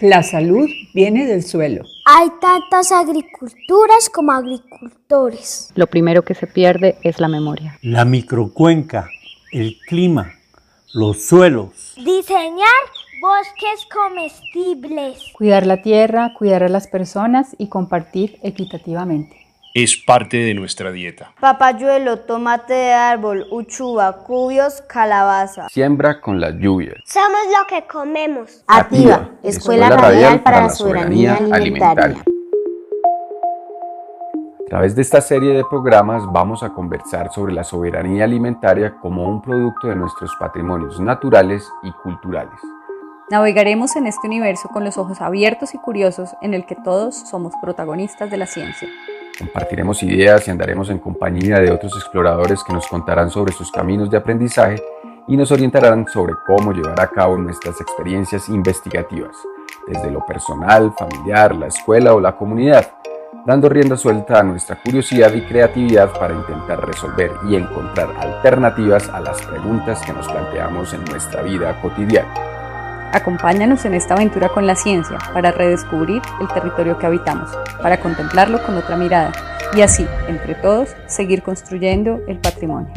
La salud viene del suelo. Hay tantas agriculturas como agricultores. Lo primero que se pierde es la memoria. La microcuenca, el clima, los suelos. Diseñar bosques comestibles. Cuidar la tierra, cuidar a las personas y compartir equitativamente. Es parte de nuestra dieta. Papayuelo, tomate de árbol, uchuva, cubios, calabaza. Siembra con las lluvias. Somos lo que comemos. Ativa, Escuela Radial para la Soberanía Alimentaria. A través de esta serie de programas vamos a conversar sobre la soberanía alimentaria como un producto de nuestros patrimonios naturales y culturales. Navegaremos en este universo con los ojos abiertos y curiosos en el que todos somos protagonistas de la ciencia. Compartiremos ideas y andaremos en compañía de otros exploradores que nos contarán sobre sus caminos de aprendizaje y nos orientarán sobre cómo llevar a cabo nuestras experiencias investigativas, desde lo personal, familiar, la escuela o la comunidad, dando rienda suelta a nuestra curiosidad y creatividad para intentar resolver y encontrar alternativas a las preguntas que nos planteamos en nuestra vida cotidiana. Acompáñanos en esta aventura con la ciencia para redescubrir el territorio que habitamos, para contemplarlo con otra mirada y así, entre todos, seguir construyendo el patrimonio.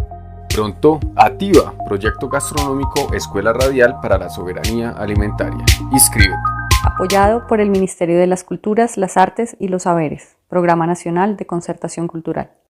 Pronto, Ativa, proyecto gastronómico Escuela Radial para la Soberanía Alimentaria. Inscríbete. Apoyado por el Ministerio de las Culturas, las Artes y los Saberes, Programa Nacional de Concertación Cultural.